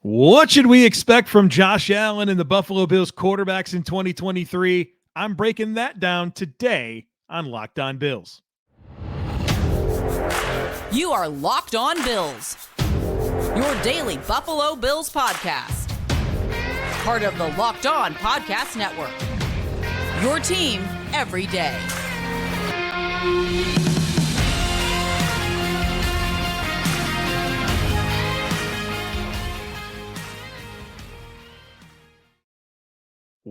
What should we expect from Josh Allen and the Buffalo Bills quarterbacks in 2023? I'm breaking that down today on Locked On Bills. You are Locked On Bills, your daily Buffalo Bills podcast. Part of the Locked On Podcast Network, your team every day.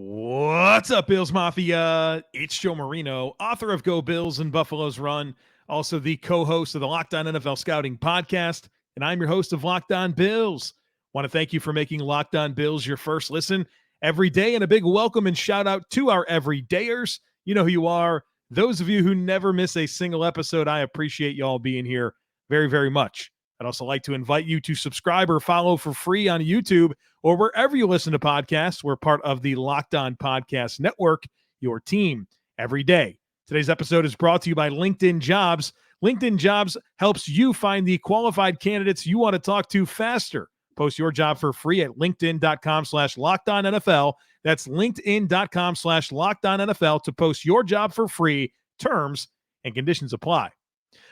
What's up, Bills Mafia? It's Joe Marino, author of Go Bills and Buffalo's Run, also the co-host of the Locked On NFL Scouting podcast, and I'm your host of Locked On Bills. Want to thank you for making Locked On Bills your first listen every day, and a big welcome and shout out to our everydayers. You know who you are. Those of you who never miss a single episode, I appreciate you all being here very, very much. I'd also like to invite you to subscribe or follow for free on YouTube or wherever you listen to podcasts. We're part of the Locked On Podcast Network, your team every day. Today's episode is brought to you by LinkedIn Jobs. LinkedIn Jobs helps you find the qualified candidates you want to talk to faster. Post your job for free at linkedin.com/LockedOnNFL. That's linkedin.com/LockedOnNFL to post your job for free. Terms and conditions apply.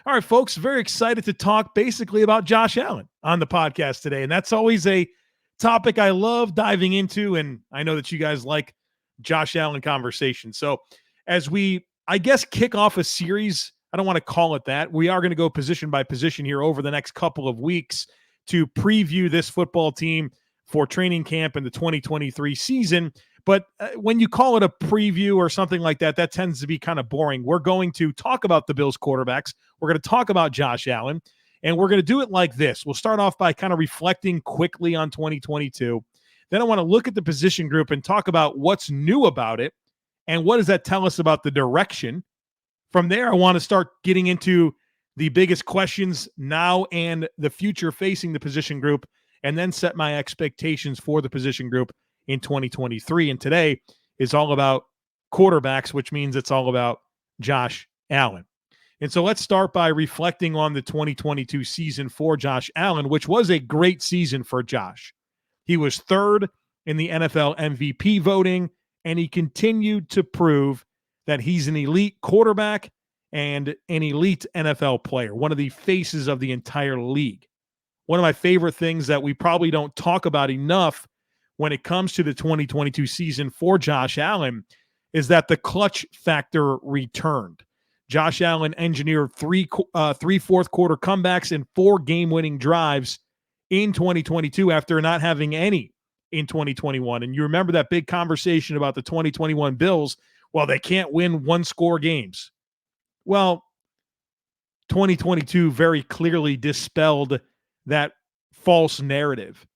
All right, folks, very excited to talk basically about Josh Allen on the podcast today. And that's always a topic I love diving into. And I know that you guys like Josh Allen conversation. So as we, I guess, kick off a series, I don't want to call it that. We are going to go position by position here over the next couple of weeks to preview this football team for training camp and the 2023 season. But when you call it a preview or something like that, that tends to be kind of boring. We're going to talk about the Bills quarterbacks. We're going to talk about Josh Allen, and we're going to do it like this. We'll start off by kind of reflecting quickly on 2022. Then I want to look at the position group and talk about what's new about it and what does that tell us about the direction. From there, I want to start getting into the biggest questions now and the future facing the position group, and then set my expectations for the position group in 2023. And today is all about quarterbacks, which means it's all about Josh Allen. And so let's start by reflecting on the 2022 season for Josh Allen, which was a great season for Josh. He was third in the NFL MVP voting, and he continued to prove that he's an elite quarterback and an elite NFL player, one of the faces of the entire league. One of my favorite things that we probably don't talk about enough when it comes to the 2022 season for Josh Allen is that the clutch factor returned. Josh Allen engineered three fourth quarter comebacks and 4 game-winning drives in 2022 after not having any in 2021. And you remember that big conversation about the 2021 Bills, well, they can't win one-score games. Well, 2022 very clearly dispelled that false narrative.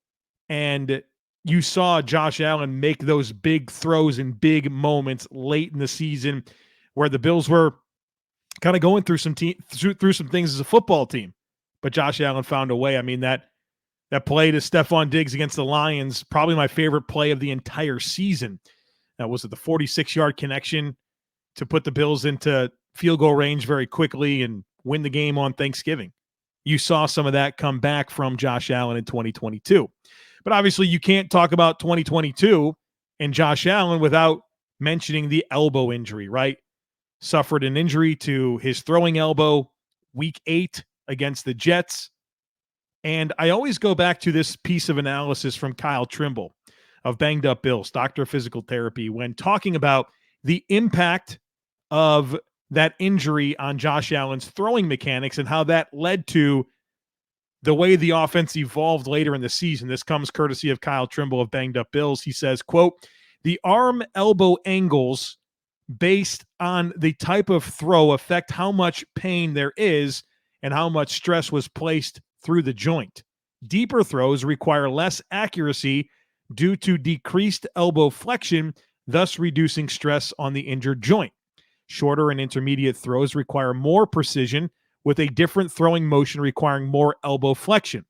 And you saw Josh Allen make those big throws in big moments late in the season where the Bills were kind of going through some things as a football team. But Josh Allen found a way. I mean, that play to Stephon Diggs against the Lions, probably my favorite play of the entire season. That was the 46-yard connection to put the Bills into field goal range very quickly and win the game on Thanksgiving. You saw some of that come back from Josh Allen in 2022. But obviously you can't talk about 2022 and Josh Allen without mentioning the elbow injury, right? Suffered an injury to his throwing elbow week 8 against the Jets. And I always go back to this piece of analysis from Kyle Trimble of Banged Up Bills, Doctor of Physical Therapy, when talking about the impact of that injury on Josh Allen's throwing mechanics and how that led to the way the offense evolved later in the season. This comes courtesy of Kyle Trimble of Banged Up Bills. He says, quote, "The arm-elbow angles based on the type of throw affect how much pain there is and how much stress was placed through the joint. Deeper throws require less accuracy due to decreased elbow flexion, thus reducing stress on the injured joint. Shorter and intermediate throws require more precision with a different throwing motion requiring more elbow flexion.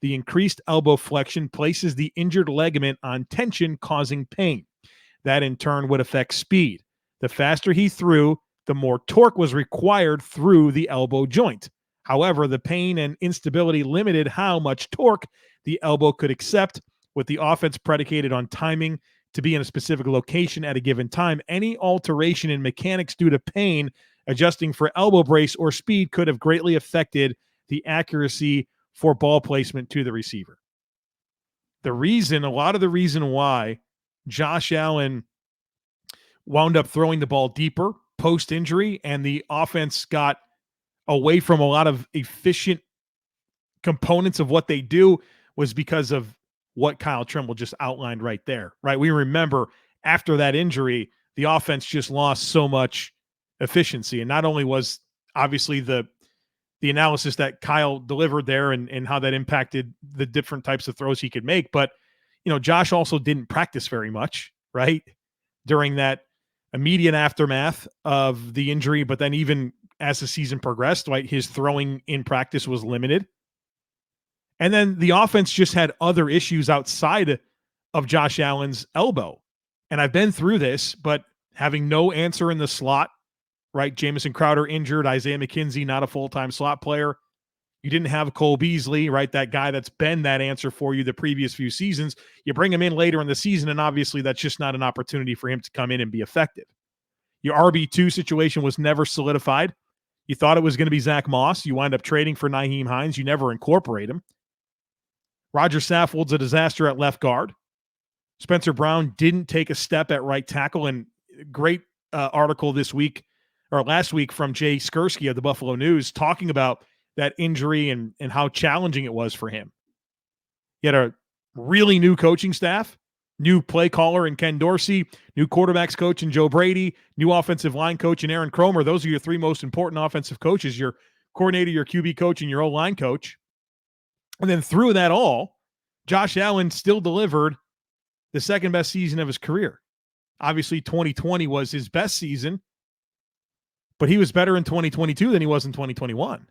The increased elbow flexion places the injured ligament on tension, causing pain. That in turn would affect speed. The faster he threw, the more torque was required through the elbow joint. However, the pain and instability limited how much torque the elbow could accept, with the offense predicated on timing to be in a specific location at a given time. Any alteration in mechanics due to pain, adjusting for elbow brace or speed could have greatly affected the accuracy for ball placement to the receiver. A lot of the reason why Josh Allen wound up throwing the ball deeper post-injury and the offense got away from a lot of efficient components of what they do was because of what Kyle Trimble just outlined right there, right? We remember after that injury, the offense just lost so much efficiency. And not only was obviously the analysis that Kyle delivered there and how that impacted the different types of throws he could make, but, Josh also didn't practice very much, right? During that immediate aftermath of the injury, but then even as the season progressed, right, his throwing in practice was limited. And then the offense just had other issues outside of Josh Allen's elbow. And I've been through this, but having no answer in the slot, right? Jamison Crowder injured, Isaiah McKenzie, not a full-time slot player. You didn't have Cole Beasley, right? That guy that's been that answer for you the previous few seasons. You bring him in later in the season, and obviously that's just not an opportunity for him to come in and be effective. Your RB2 situation was never solidified. You thought it was going to be Zach Moss. You wind up trading for Nyheim Hines. You never incorporate him. Roger Saffold's a disaster at left guard. Spencer Brown didn't take a step at right tackle. And great article last week from Jay Skursky of the Buffalo News talking about that injury and how challenging it was for him. He had a really new coaching staff, new play caller in Ken Dorsey, new quarterbacks coach in Joe Brady, new offensive line coach in Aaron Kromer. Those are your three most important offensive coaches, your coordinator, your QB coach, and your O-line coach. And then through that all, Josh Allen still delivered the second best season of his career. Obviously, 2020 was his best season, but he was better in 2022 than he was in 2021.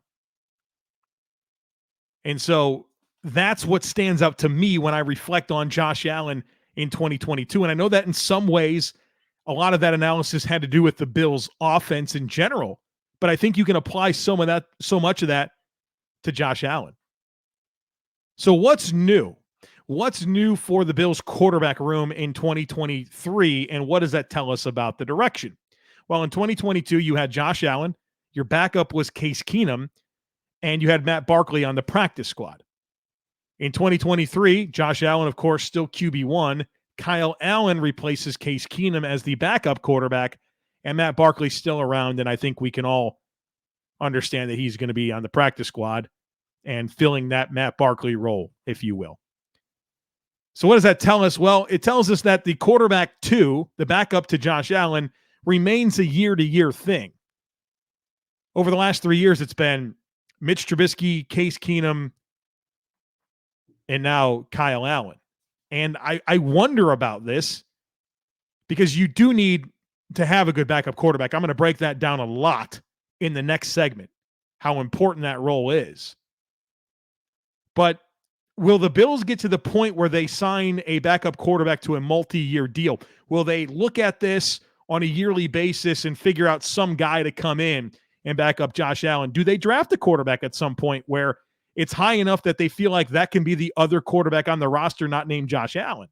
And so that's what stands out to me when I reflect on Josh Allen in 2022. And I know that in some ways, a lot of that analysis had to do with the Bills' offense in general, but I think you can apply so much of that to Josh Allen. So what's new? What's new for the Bills quarterback room in 2023, and what does that tell us about the direction? Well, in 2022, you had Josh Allen, your backup was Case Keenum, and you had Matt Barkley on the practice squad. In 2023, Josh Allen, of course, still QB1. Kyle Allen replaces Case Keenum as the backup quarterback, and Matt Barkley's still around, and I think we can all understand that he's going to be on the practice squad and filling that Matt Barkley role, if you will. So what does that tell us? Well, it tells us that the quarterback two, the backup to Josh Allen, remains a year-to-year thing. Over the last 3 years, it's been Mitch Trubisky, Case Keenum, and now Kyle Allen. And I wonder about this because you do need to have a good backup quarterback. I'm going to break that down a lot in the next segment, how important that role is. But will the Bills get to the point where they sign a backup quarterback to a multi-year deal? Will they look at this on a yearly basis and figure out some guy to come in and back up Josh Allen? Do they draft a quarterback at some point where it's high enough that they feel like that can be the other quarterback on the roster not named Josh Allen?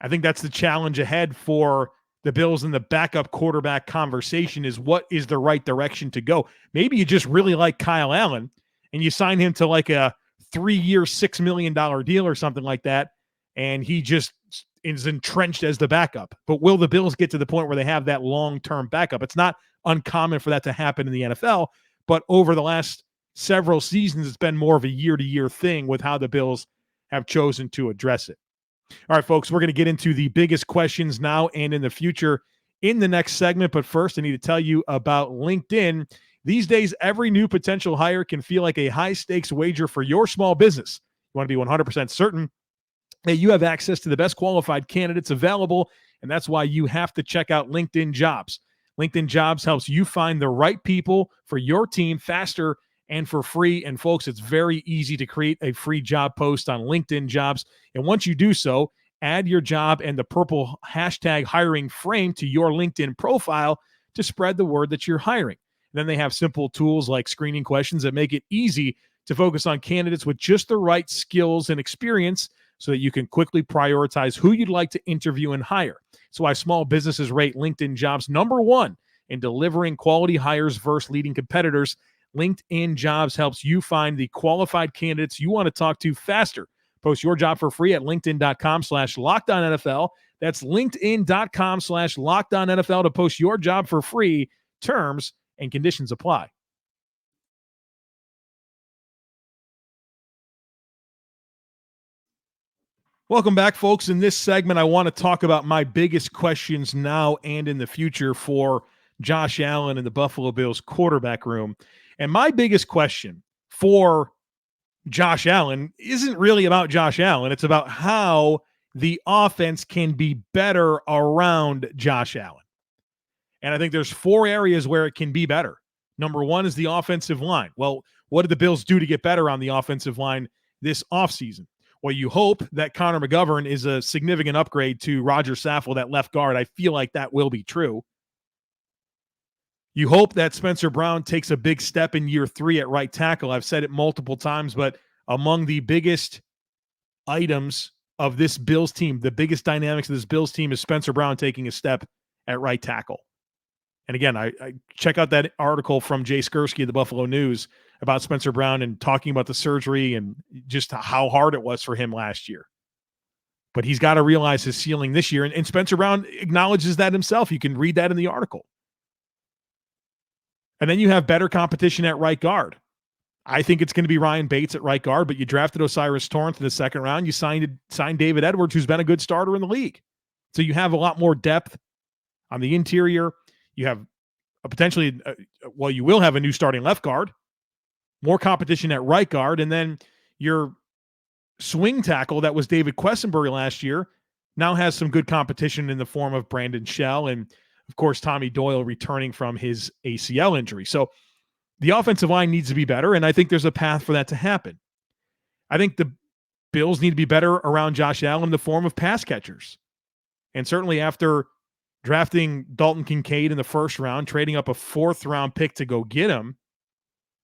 I think that's the challenge ahead for the Bills in the backup quarterback conversation is what is the right direction to go. Maybe you just really like Kyle Allen and you sign him to like a 3-year, $6 million deal or something like that, and he just is entrenched as the backup. But will the Bills get to the point where they have that long-term backup? It's not uncommon for that to happen in the NFL, but over the last several seasons, it's been more of a year-to-year thing with how the Bills have chosen to address it. All right, folks, we're going to get into the biggest questions now and in the future in the next segment. But first, I need to tell you about LinkedIn. These days, every new potential hire can feel like a high-stakes wager for your small business. You want to be 100% certain that you have access to the best qualified candidates available, and that's why you have to check out LinkedIn Jobs. LinkedIn Jobs helps you find the right people for your team faster and for free. And folks, it's very easy to create a free job post on LinkedIn Jobs. And once you do so, add your job and the purple hashtag hiring frame to your LinkedIn profile to spread the word that you're hiring. And then they have simple tools like screening questions that make it easy to focus on candidates with just the right skills and experience so that you can quickly prioritize who you'd like to interview and hire. That's why small businesses rate LinkedIn Jobs #1 in delivering quality hires versus leading competitors. LinkedIn Jobs helps you find the qualified candidates you want to talk to faster. Post your job for free at linkedin.com/LockedOnNFL. That's linkedin.com/LockedOnNFL to post your job for free. Terms and conditions apply. Welcome back, folks. In this segment, I want to talk about my biggest questions now and in the future for Josh Allen and the Buffalo Bills quarterback room. And my biggest question for Josh Allen isn't really about Josh Allen. It's about how the offense can be better around Josh Allen. And I think there's 4 areas where it can be better. Number 1 is the offensive line. Well, what did the Bills do to get better on the offensive line this offseason? Well, you hope that Connor McGovern is a significant upgrade to Roger Saffold at left guard. I feel like that will be true. You hope that Spencer Brown takes a big step in year 3 at right tackle. I've said it multiple times, but among the biggest items of this Bills team, the biggest dynamics of this Bills team is Spencer Brown taking a step at right tackle. And again, I check out that article from Jay Skursky of the Buffalo News about Spencer Brown and talking about the surgery and just how hard it was for him last year. But he's got to realize his ceiling this year. And Spencer Brown acknowledges that himself. You can read that in the article. And then you have better competition at right guard. I think it's going to be Ryan Bates at right guard, but you drafted Osiris Torrance in the second round. You signed David Edwards, who's been a good starter in the league. So you have a lot more depth on the interior. You have a potentially, you will have a new starting left guard, more competition at right guard, and then your swing tackle that was David Quessenberry last year now has some good competition in the form of Brandon Shell and, of course, Tommy Doyle returning from his ACL injury. So the offensive line needs to be better, and I think there's a path for that to happen. I think the Bills need to be better around Josh Allen in the form of pass catchers. And certainly after drafting Dalton Kincaid in the first round, trading up a 4th-round pick to go get him,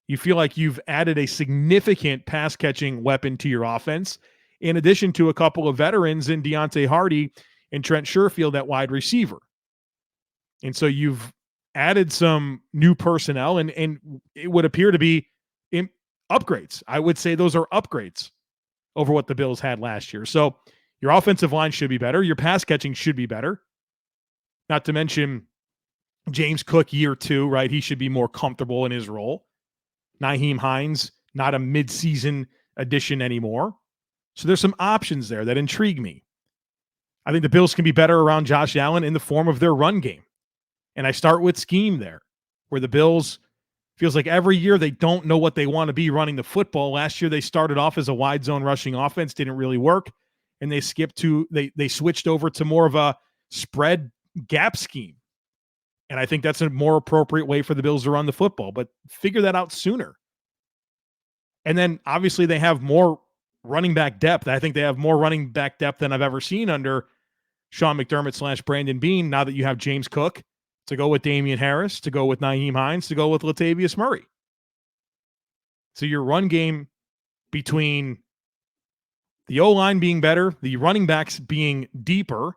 you feel like you've added a significant pass-catching weapon to your offense, in addition to a couple of veterans in Deontay Hardy and Trent Sherfield at wide receiver. And so you've added some new personnel, and it would appear to be upgrades. I would say those are upgrades over what the Bills had last year. So your offensive line should be better. Your pass catching should be better. Not to mention James Cook year 2, right? He should be more comfortable in his role. Nyheim Hines, not a midseason addition anymore. So there's some options there that intrigue me. I think the Bills can be better around Josh Allen in the form of their run game. And I start with scheme there, where the Bills feels like every year they don't know what they want to be running the football. Last year they started off as a wide zone rushing offense, didn't really work, and they switched over to more of a spread gap scheme. And I think that's a more appropriate way for the Bills to run the football, but figure that out sooner. And then obviously they have more running back depth. I think they have more running back depth than I've ever seen under Sean McDermott / Brandon Beane. Now that you have James Cook to go with Damian Harris, to go with Nyheim Hines, to go with Latavius Murray. So your run game between the O-line being better, the running backs being deeper,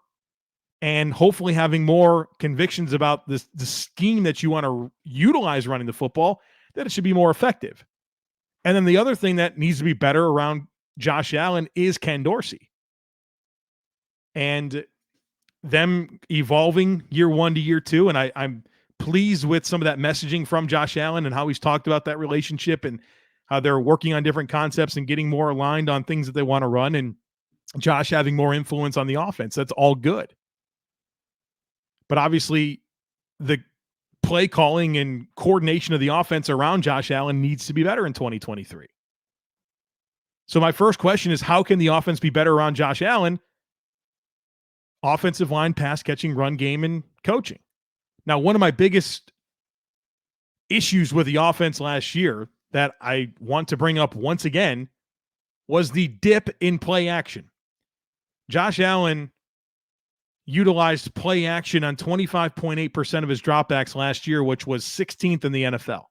and hopefully having more convictions about the scheme that you want to utilize running the football, that it should be more effective. And then the other thing that needs to be better around Josh Allen is Ken Dorsey. And them evolving year 1 to year 2, and I'm pleased with some of that messaging from Josh Allen and how he's talked about that relationship and how they're working on different concepts and getting more aligned on things that they want to run, and Josh having more influence on the offense. That's all good. But obviously, the play calling and coordination of the offense around Josh Allen needs to be better in 2023. So my first question is, how can the offense be better around Josh Allen? Offensive line, pass catching, run game, and coaching. Now, one of my biggest issues with the offense last year that I want to bring up once again was the dip in play action. Josh Allen utilized play action on 25.8% of his dropbacks last year, which was 16th in the NFL.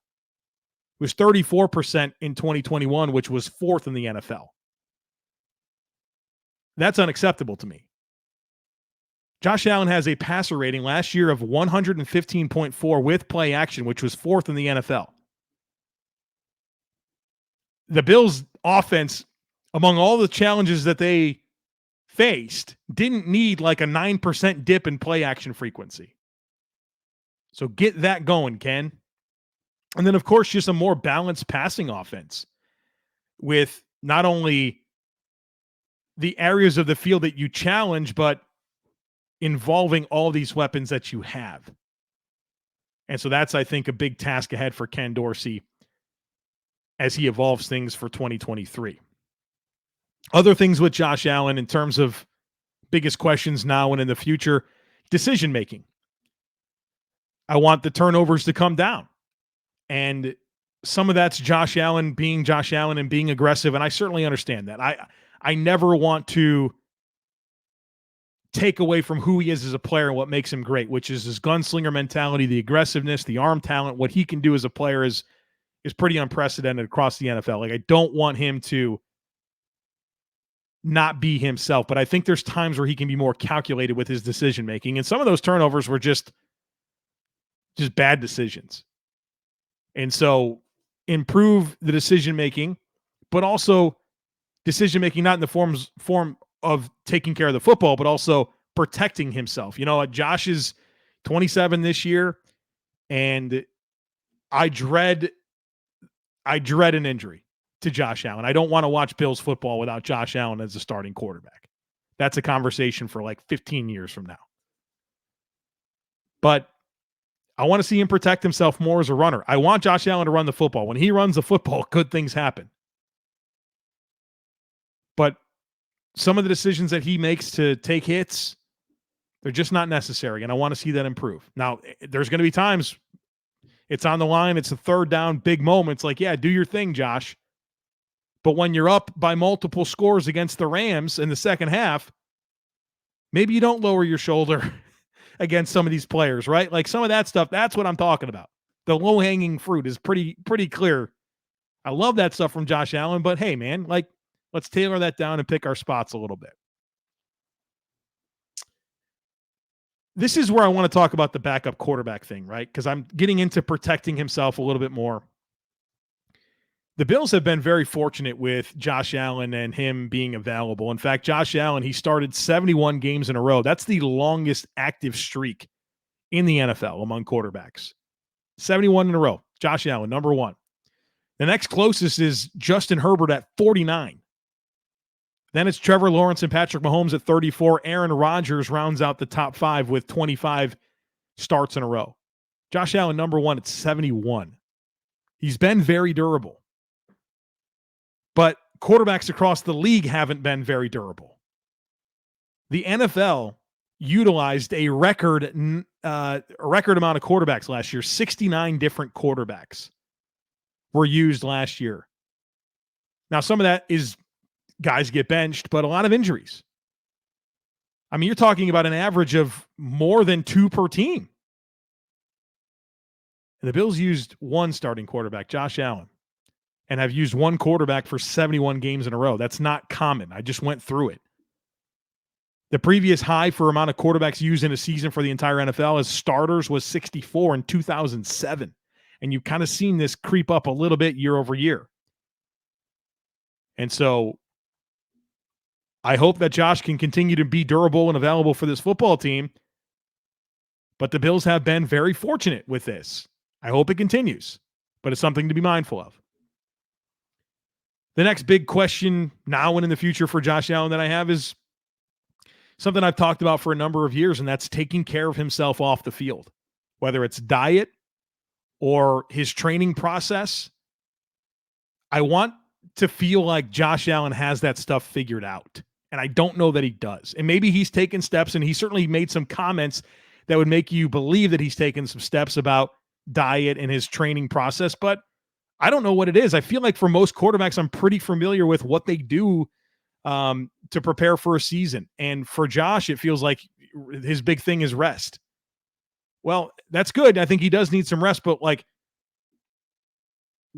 was 34% in 2021, which was fourth in the NFL. That's unacceptable to me. Josh Allen has a passer rating last year of 115.4 with play action, which was fourth in the NFL. The Bills' offense, among all the challenges that they faced, didn't need like a 9% dip in play action frequency. So get that going, Ken. And then, of course, just a more balanced passing offense with not only the areas of the field that you challenge, but involving all these weapons that you have. And so that's, I think, a big task ahead for Ken Dorsey as he evolves things for 2023. Other things with Josh Allen in terms of biggest questions now and in the future, decision-making. I want the turnovers to come down. And some of that's Josh Allen being Josh Allen and being aggressive, and I certainly understand that. I never want to take away from who he is as a player and what makes him great, which is his gunslinger mentality, the aggressiveness, the arm talent. What he can do as a player is pretty unprecedented across the NFL. Like, I don't want him to not be himself, but I think there's times where he can be more calculated with his decision-making, and some of those turnovers were just bad decisions. And so improve the decision-making, but also decision-making not in the form of taking care of the football, but also protecting himself. You know, Josh is 27 this year, and I dread an injury to Josh Allen. I don't want to watch Bills football without Josh Allen as a starting quarterback. That's a conversation for like 15 years from now. But I want to see him protect himself more as a runner. I want Josh Allen to run the football. When he runs the football, good things happen. But some of the decisions that he makes to take hits, they're just not necessary, and I want to see that improve. Now, there's going to be times it's on the line, it's a third down, big moments. Like, yeah, do your thing, Josh. But when you're up by multiple scores against the Rams in the second half, maybe you don't lower your shoulder against some of these players, right? Like some of that stuff, that's what I'm talking about. The low-hanging fruit is pretty clear. I love that stuff from Josh Allen, but hey, man, like, let's tailor that down and pick our spots a little bit. This is where I want to talk about the backup quarterback thing, right? Because I'm getting into protecting himself a little bit more. The Bills have been very fortunate with Josh Allen and him being available. In fact, Josh Allen, he started 71 games in a row. That's the longest active streak in the NFL among quarterbacks. 71 in a row. Josh Allen, number one. The next closest is Justin Herbert at 49. Then it's Trevor Lawrence and Patrick Mahomes at 34. Aaron Rodgers rounds out the top five with 25 starts in a row. Josh Allen, number one at 71. He's been very durable. But quarterbacks across the league haven't been very durable. The NFL utilized a record amount of quarterbacks last year. 69 different quarterbacks were used last year. Now, some of that is guys get benched, but a lot of injuries. I mean, you're talking about an average of more than 2 per team. And the Bills used one starting quarterback, Josh Allen, and have used one quarterback for 71 games in a row. That's not common. I just went through it. The previous high for amount of quarterbacks used in a season for the entire NFL as starters was 64 in 2007. And you've kind of seen this creep up a little bit year over year. And so I hope that Josh can continue to be durable and available for this football team. But the Bills have been very fortunate with this. I hope it continues, but it's something to be mindful of. The next big question now and in the future for Josh Allen that I have is something I've talked about for a number of years, and that's taking care of himself off the field, whether it's diet or his training process. I want to feel like Josh Allen has that stuff figured out, and I don't know that he does. And maybe he's taken steps, and he certainly made some comments that would make you believe that he's taken some steps about diet and his training process, but I don't know what it is. I feel like for most quarterbacks, I'm pretty familiar with what they do to prepare for a season. And for Josh, it feels like his big thing is rest. Well, that's good. I think he does need some rest, but like,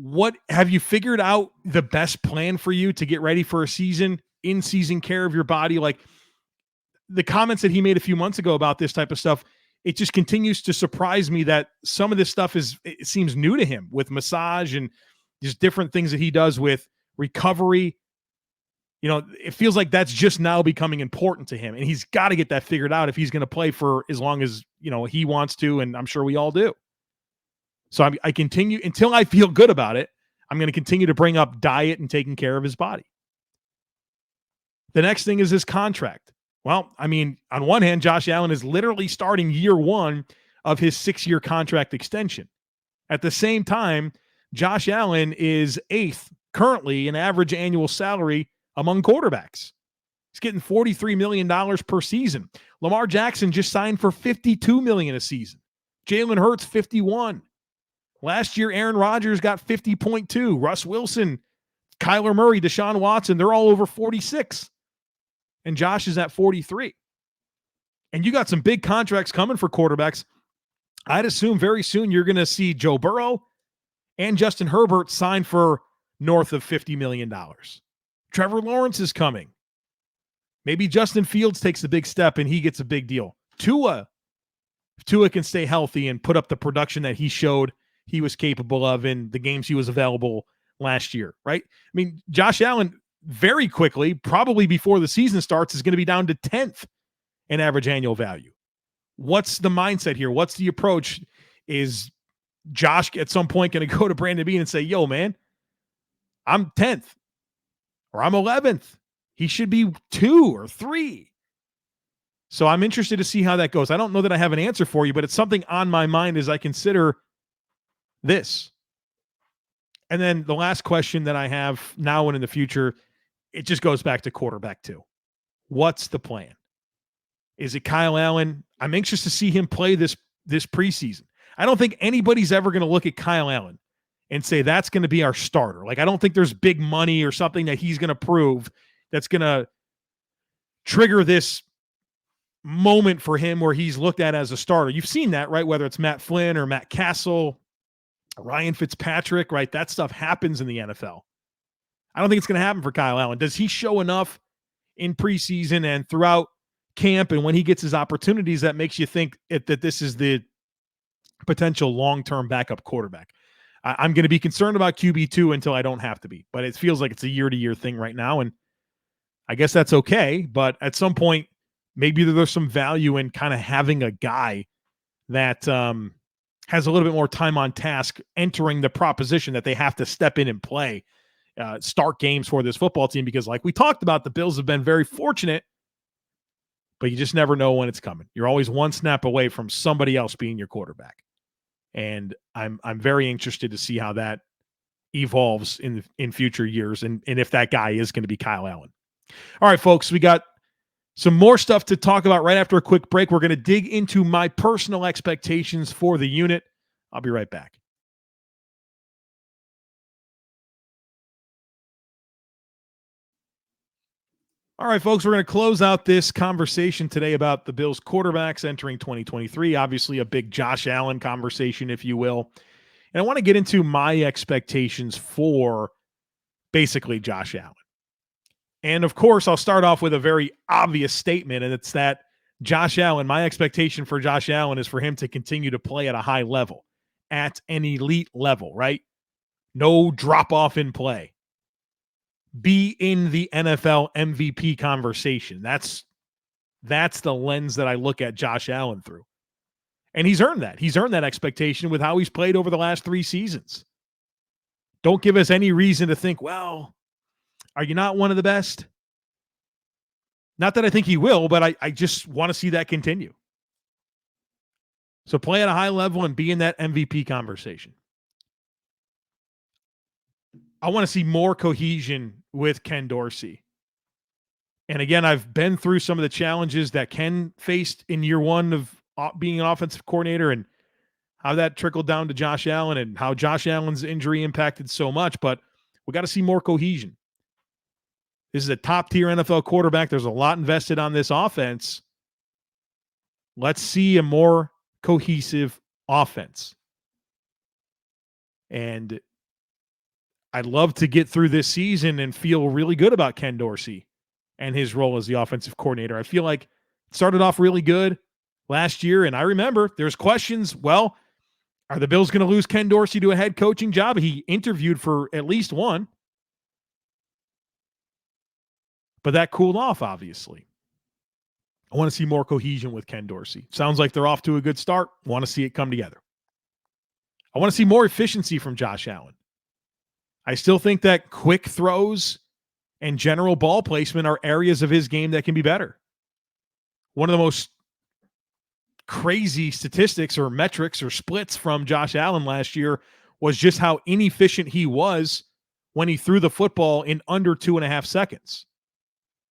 what have you figured out the best plan for you to get ready for a season, in-season care of your body? Like the comments that he made a few months ago about this type of stuff, it just continues to surprise me that some of this stuff it seems new to him with massage and just different things that he does with recovery. It feels like that's just now becoming important to him, and he's got to get that figured out if he's going to play for as long as, he wants to. And I'm sure we all do. So I continue until I feel good about it. I'm going to continue to bring up diet and taking care of his body. The next thing is his contract. Well, I mean, on one hand, Josh Allen is literally starting year one of his 6-year contract extension. At the same time, Josh Allen is 8th currently in average annual salary among quarterbacks. He's getting $43 million per season. Lamar Jackson just signed for $52 million a season. Jalen Hurts, $51. Last year, Aaron Rodgers got $50.2. Russ Wilson, Kyler Murray, Deshaun Watson, they're all over 46. And Josh is at 43. And you got some big contracts coming for quarterbacks. I'd assume very soon you're going to see Joe Burrow and Justin Herbert sign for north of $50 million. Trevor Lawrence is coming. Maybe Justin Fields takes a big step and he gets a big deal. Tua can stay healthy and put up the production that he showed he was capable of in the games he was available last year, right? I mean, Josh Allen very quickly, probably before the season starts, is going to be down to 10th in average annual value. What's the mindset here? What's the approach? Is Josh at some point going to go to Brandon Beane and say, yo, man, I'm 10th or I'm 11th. He should be 2 or 3. So I'm interested to see how that goes. I don't know that I have an answer for you, but it's something on my mind as I consider this. And then the last question that I have now and in the future, it just goes back to quarterback too. What's the plan? Is it Kyle Allen? I'm anxious to see him play this preseason. I don't think anybody's ever going to look at Kyle Allen and say that's going to be our starter. Like, I don't think there's big money or something that he's going to prove that's going to trigger this moment for him where he's looked at as a starter. You've seen that, right? Whether it's Matt Flynn or Matt Castle, Ryan Fitzpatrick, right? That stuff happens in the NFL. I don't think it's going to happen for Kyle Allen. Does he show enough in preseason and throughout camp and when he gets his opportunities that makes you think that this is the potential long-term backup quarterback? I'm going to be concerned about QB2 until I don't have to be, but it feels like it's a year-to-year thing right now, and I guess that's okay, but at some point, maybe there's some value in kind of having a guy that has a little bit more time on task entering the proposition that they have to step in and play, start games for this football team, because like we talked about, the Bills have been very fortunate, but you just never know when it's coming. You're always one snap away from somebody else being your quarterback. And I'm very interested to see how that evolves in future years and if that guy is going to be Kyle Allen. All right, folks, we got some more stuff to talk about right after a quick break. We're going to dig into my personal expectations for the unit. I'll be right back. All right, folks, we're going to close out this conversation today about the Bills quarterbacks entering 2023. Obviously, a big Josh Allen conversation, if you will. And I want to get into my expectations for basically Josh Allen. And of course, I'll start off with a very obvious statement, and it's that Josh Allen, my expectation for Josh Allen is for him to continue to play at a high level, at an elite level, right? No drop off in play. Be in the NFL MVP conversation. That's the lens that I look at Josh Allen through. And he's earned that. He's earned that expectation with how he's played over the last 3 seasons. Don't give us any reason to think, well, are you not one of the best? Not that I think he will, but I just want to see that continue. So play at a high level and be in that MVP conversation. I want to see more cohesion with Ken Dorsey. And again, I've been through some of the challenges that Ken faced in year one of being an offensive coordinator and how that trickled down to Josh Allen and how Josh Allen's injury impacted so much, but we got to see more cohesion. This is a top-tier NFL quarterback. There's a lot invested on this offense. Let's see a more cohesive offense. And I'd love to get through this season and feel really good about Ken Dorsey and his role as the offensive coordinator. I feel like it started off really good last year, and I remember there's questions, well, are the Bills going to lose Ken Dorsey to a head coaching job? He interviewed for at least one. But that cooled off, obviously. I want to see more cohesion with Ken Dorsey. Sounds like they're off to a good start. Want to see it come together. I want to see more efficiency from Josh Allen. I still think that quick throws and general ball placement are areas of his game that can be better. One of the most crazy statistics or metrics or splits from Josh Allen last year was just how inefficient he was when he threw the football in under 2.5 seconds.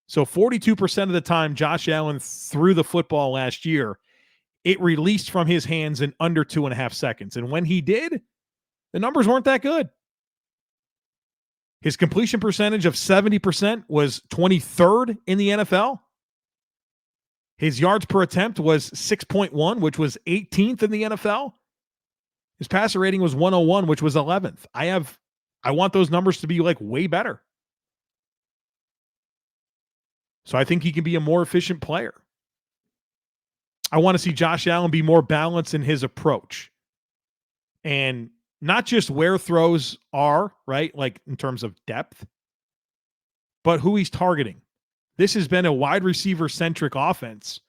So 42% of the time Josh Allen threw the football last year, it released from his hands in under 2.5 seconds. And when he did, the numbers weren't that good. His completion percentage of 70% was 23rd in the NFL. His yards per attempt was 6.1, which was 18th in the NFL. His passer rating was 101, which was 11th. I want those numbers to be like way better. So I think he can be a more efficient player. I want to see Josh Allen be more balanced in his approach. And not just where throws are, right? Like in terms of depth, but who he's targeting. This has been a wide receiver-centric offense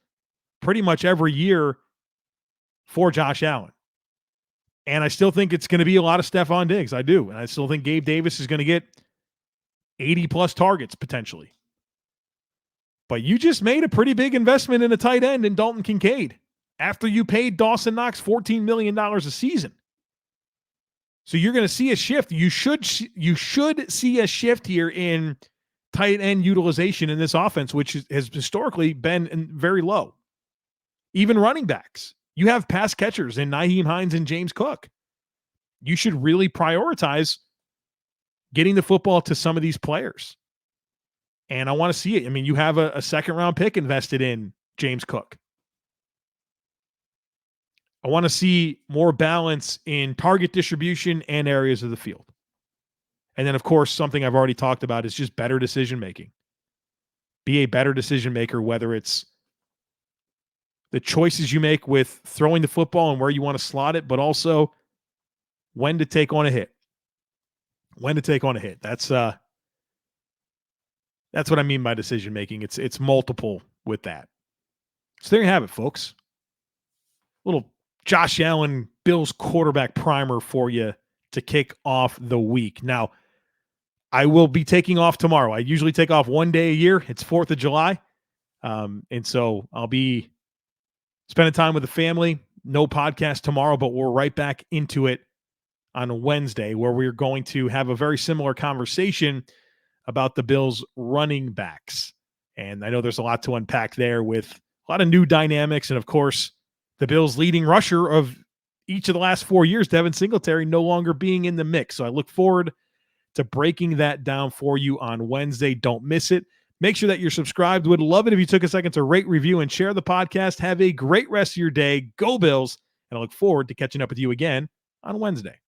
pretty much every year for Josh Allen. And I still think it's going to be a lot of Stephon Diggs. I do. And I still think Gabe Davis is going to get 80-plus targets potentially. But you just made a pretty big investment in a tight end in Dalton Kincaid after you paid Dawson Knox $14 million a season. So you're going to see a shift. You should see a shift here in tight end utilization in this offense, which has historically been very low. Even running backs. You have pass catchers in Nyheim Hines and James Cook. You should really prioritize getting the football to some of these players. And I want to see it. I mean, you have a second-round pick invested in James Cook. I want to see more balance in target distribution and areas of the field. And then, of course, something I've already talked about is just better decision-making. Be a better decision-maker, whether it's the choices you make with throwing the football and where you want to slot it, but also when to take on a hit. When to take on a hit. That's what I mean by decision-making. It's multiple with that. So there you have it, folks. Little Josh Allen, Bills quarterback primer for you to kick off the week. Now, I will be taking off tomorrow. I usually take off one day a year. It's 4th of July. And so I'll be spending time with the family. No podcast tomorrow, but we're right back into it on Wednesday, where we're going to have a very similar conversation about the Bills running backs. And I know there's a lot to unpack there with a lot of new dynamics. And of course, the Bills' leading rusher of each of the last 4 years, Devin Singletary, no longer being in the mix. So I look forward to breaking that down for you on Wednesday. Don't miss it. Make sure that you're subscribed. Would love it if you took a second to rate, review, and share the podcast. Have a great rest of your day. Go Bills. And I look forward to catching up with you again on Wednesday.